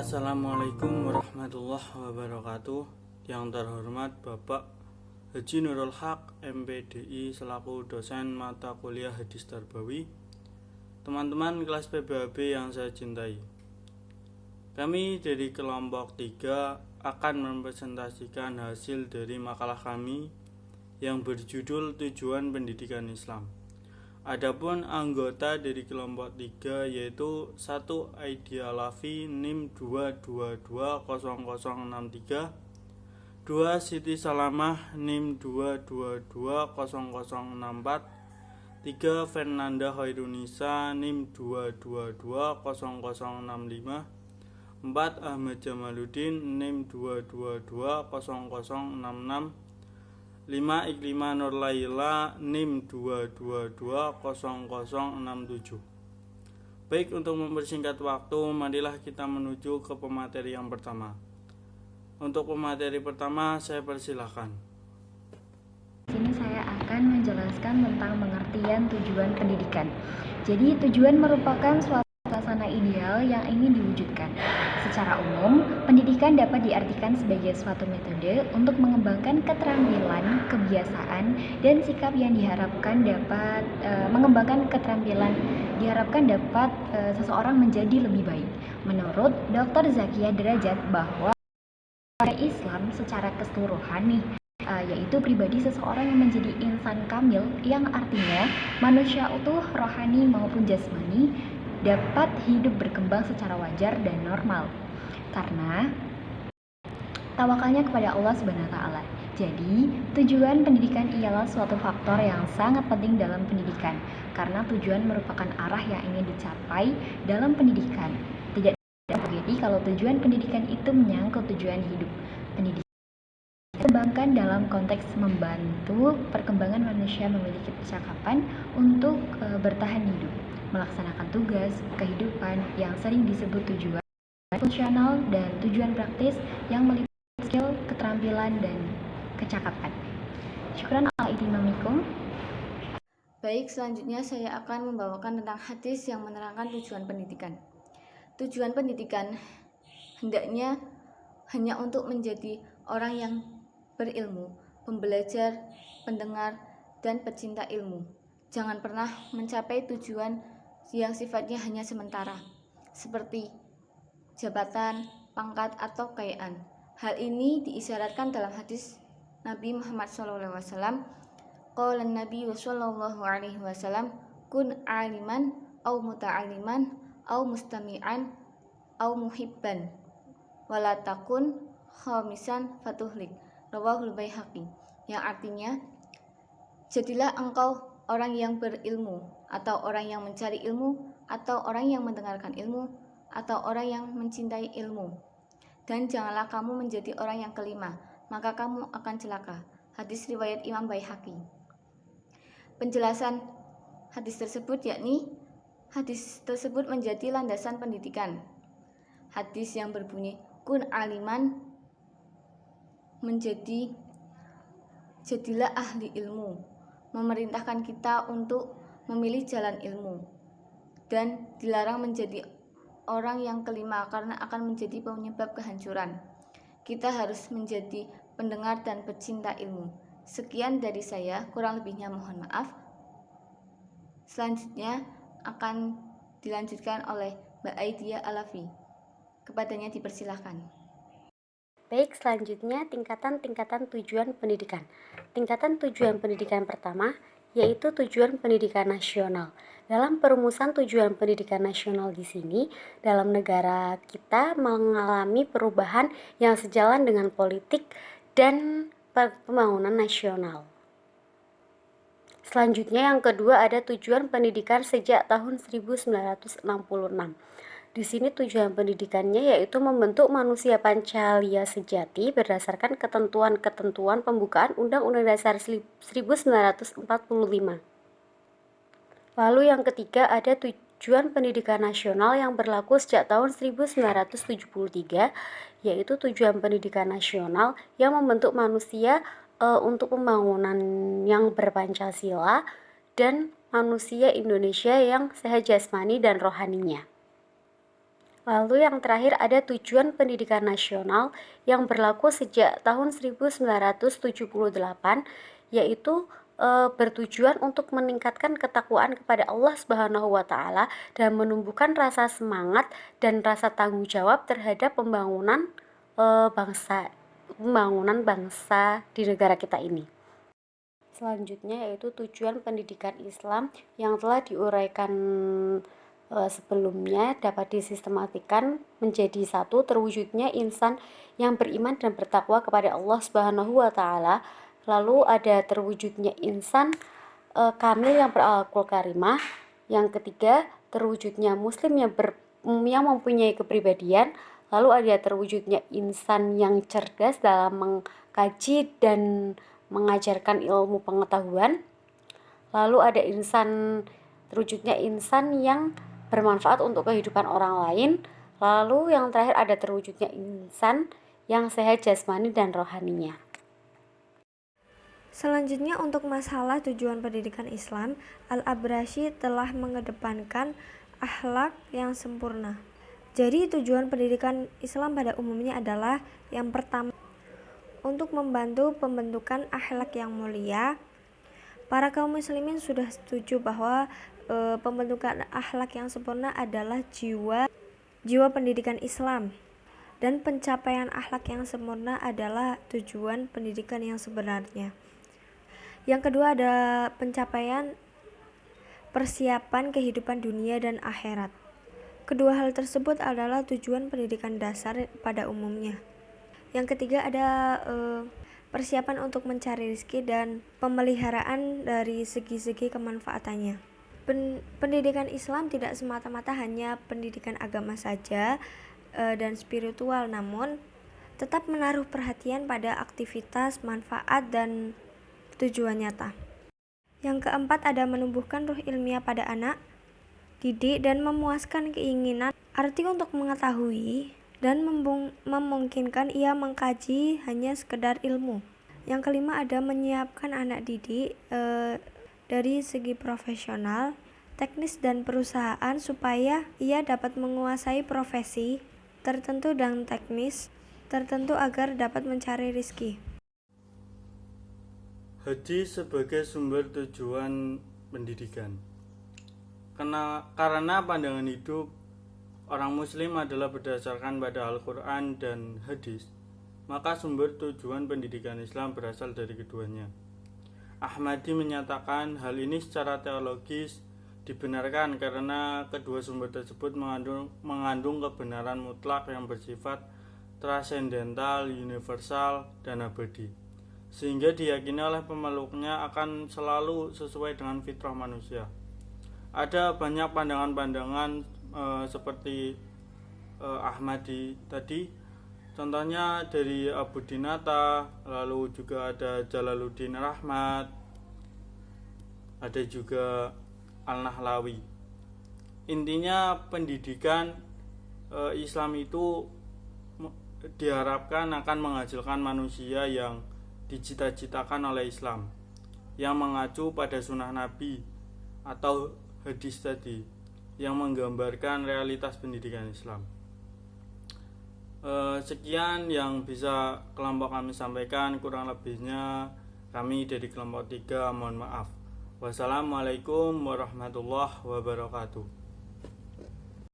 Assalamualaikum warahmatullahi wabarakatuh. Yang terhormat Bapak Haji Nurul Haq, MPDI selaku dosen mata kuliah Hadis Tarbawi. Teman-teman kelas PBHB yang saya cintai, kami dari kelompok 3 akan mempresentasikan hasil dari makalah kami yang berjudul Tujuan Pendidikan Islam. Adapun anggota dari kelompok 3 yaitu 1 Aidia Lafi NIM 2220063, 2 Siti Salamah NIM 2220064, 3 Fernanda Khairunisa NIM 2220065, 4 Ahmad Jamaluddin NIM 2220066, 5 Iklima Nurlaila NIM 2220067. Baik, untuk mempersingkat waktu, marilah kita menuju ke pemateri yang pertama. Untuk pemateri pertama, saya persilahkan. Di sini saya akan menjelaskan tentang pengertian tujuan pendidikan. Jadi, tujuan merupakan suatu suasana ideal yang ingin diwujudkan. Secara umum, pendidikan dapat diartikan sebagai suatu metode untuk mengembangkan keterampilan, kebiasaan, dan sikap yang diharapkan dapat seseorang menjadi lebih baik. Menurut Dr. Zakia Derajat bahwa Islam secara keseluruhan yaitu pribadi seseorang yang menjadi insan kamil, yang artinya manusia utuh rohani maupun jasmani dapat hidup berkembang secara wajar dan normal karena tawakalnya kepada Allah Subhanahu wa taala. Jadi, tujuan pendidikan ialah suatu faktor yang sangat penting dalam pendidikan karena tujuan merupakan arah yang ingin dicapai dalam pendidikan. Tidak jadi kalau tujuan pendidikan itu menyangkut tujuan hidup. Pendidikan dikembangkan dalam konteks membantu perkembangan manusia memiliki percakapan untuk bertahan hidup, melaksanakan tugas kehidupan yang sering disebut tujuan fungsional dan tujuan praktis yang meliputi skill, keterampilan, dan kecakapan. Syukran ala ihtimamikum. Baik, selanjutnya saya akan membawakan tentang hadis yang menerangkan tujuan pendidikan. Tujuan pendidikan hendaknya hanya untuk menjadi orang yang berilmu, pembelajar, pendengar, dan pecinta ilmu. Jangan pernah mencapai tujuan yang sifatnya hanya sementara, seperti jabatan, pangkat, atau kekayaan. Hal ini diisyaratkan dalam hadis Nabi Muhammad SAW. Qala Nabi sallallahu alaihi wasallam, kun aliman au muta'alliman au mustami'an au muhibban wala takun khamisan fatuhlik. Rawahul Baihaqi. Yang artinya, jadilah engkau orang yang berilmu, atau orang yang mencari ilmu, atau orang yang mendengarkan ilmu, atau orang yang mencintai ilmu. Dan janganlah kamu menjadi orang yang kelima, maka kamu akan celaka. Hadis riwayat Imam Baihaqi. Penjelasan hadis tersebut yakni, hadis tersebut menjadi landasan pendidikan. Hadis yang berbunyi kun aliman menjadi jadilah ahli ilmu, memerintahkan kita untuk memilih jalan ilmu, dan dilarang menjadi orang yang kelima karena akan menjadi penyebab kehancuran. Kita harus menjadi pendengar dan pecinta ilmu. Sekian dari saya, kurang lebihnya mohon maaf. Selanjutnya akan dilanjutkan oleh Mbak Aidia Alafi. Kepadanya dipersilahkan. Baik, selanjutnya tingkatan-tingkatan tujuan pendidikan. Tingkatan tujuan pendidikan pertama yaitu tujuan pendidikan nasional. Dalam perumusan tujuan pendidikan nasional di sini, dalam negara kita mengalami perubahan yang sejalan dengan politik dan pembangunan nasional. Selanjutnya yang kedua ada tujuan pendidikan sejak tahun 1966. Di sini tujuan pendidikannya yaitu membentuk manusia Pancalia sejati berdasarkan ketentuan-ketentuan pembukaan Undang-Undang Dasar 1945. Lalu yang ketiga ada tujuan pendidikan nasional yang berlaku sejak tahun 1973, yaitu tujuan pendidikan nasional yang membentuk manusia untuk pembangunan yang berpancasila dan manusia Indonesia yang sehat jasmani dan rohaninya. Lalu yang terakhir ada tujuan pendidikan nasional yang berlaku sejak tahun 1978, yaitu bertujuan untuk meningkatkan ketakwaan kepada Allah Subhanahu wa taala dan menumbuhkan rasa semangat dan rasa tanggung jawab terhadap pembangunan bangsa di negara kita ini. Selanjutnya yaitu tujuan pendidikan Islam yang telah diuraikan sebelumnya dapat disistematikan menjadi satu, terwujudnya insan yang beriman dan bertakwa kepada Allah Subhanahu wa taala. Lalu ada terwujudnya insan kamil yang berakhlakul karimah. Yang ketiga, terwujudnya muslim yang mempunyai kepribadian. Lalu ada terwujudnya insan yang cerdas dalam mengkaji dan mengajarkan ilmu pengetahuan. Lalu ada terwujudnya insan yang bermanfaat untuk kehidupan orang lain. Lalu yang terakhir ada terwujudnya insan yang sehat jasmani dan rohaninya. Selanjutnya untuk masalah tujuan pendidikan Islam, Al-Abrashi telah mengedepankan akhlak yang sempurna. Jadi tujuan pendidikan Islam pada umumnya adalah yang pertama, untuk membantu pembentukan akhlak yang mulia. Para kaum muslimin sudah setuju bahwa pembentukan akhlak yang sempurna adalah jiwa pendidikan Islam, dan pencapaian akhlak yang sempurna adalah tujuan pendidikan yang sebenarnya. Yang kedua ada pencapaian persiapan kehidupan dunia dan akhirat. Kedua hal tersebut adalah tujuan pendidikan dasar pada umumnya. Yang ketiga ada persiapan untuk mencari rezeki dan pemeliharaan dari segi-segi kemanfaatannya. Pendidikan Islam tidak semata-mata hanya pendidikan agama saja dan spiritual, namun tetap menaruh perhatian pada aktivitas, manfaat, dan tujuan nyata. Yang keempat ada menumbuhkan ruh ilmiah pada anak didik dan memuaskan keinginan arti untuk mengetahui dan memungkinkan ia mengkaji hanya sekedar ilmu. Yang kelima ada menyiapkan anak didik dari segi profesional, teknis dan perusahaan supaya ia dapat menguasai profesi tertentu dan teknis tertentu agar dapat mencari rezeki. Haji sebagai sumber tujuan pendidikan. Karena pandangan hidup orang muslim adalah berdasarkan pada Al-Quran dan hadis, maka sumber tujuan pendidikan Islam berasal dari keduanya. Ahmadi menyatakan hal ini secara teologis dibenarkan karena kedua sumber tersebut mengandung kebenaran mutlak yang bersifat transendental, universal, dan abadi, sehingga diyakini oleh pemeluknya akan selalu sesuai dengan fitrah manusia. Ada banyak pandangan-pandangan seperti Ahmadi tadi, contohnya dari Abu Dinata, lalu juga ada Jalaluddin Rahmat, ada juga Al-Nahlawi. Intinya pendidikan Islam itu diharapkan akan menghasilkan manusia yang dicita-citakan oleh Islam, yang mengacu pada sunnah Nabi atau hadis tadi, yang menggambarkan realitas pendidikan Islam. Sekian yang bisa kelompok kami sampaikan, kurang lebihnya kami dari kelompok 3 mohon maaf. Wassalamualaikum warahmatullahi wabarakatuh.